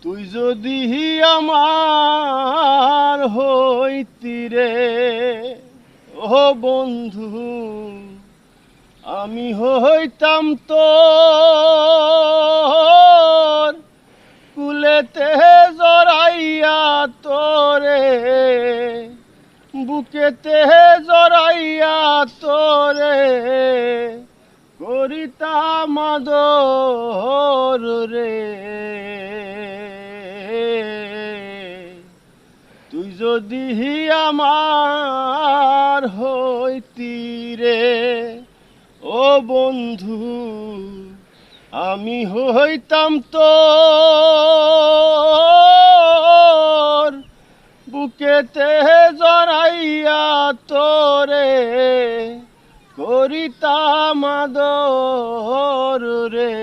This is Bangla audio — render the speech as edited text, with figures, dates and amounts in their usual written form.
তুই যদি আমার হইতি রে ও বন্ধু, আমি হইতাম তোর কুলেতে জড়াইয়া তোরে, বুকেতে জড়াইয়া তোরে করিতাম আদর রে। তুই যদি আমার হইতি রে ও বন্ধু, আমি হইতাম তোর বুকেতে জড়াইয়া তোরে করিতাম আদর রে।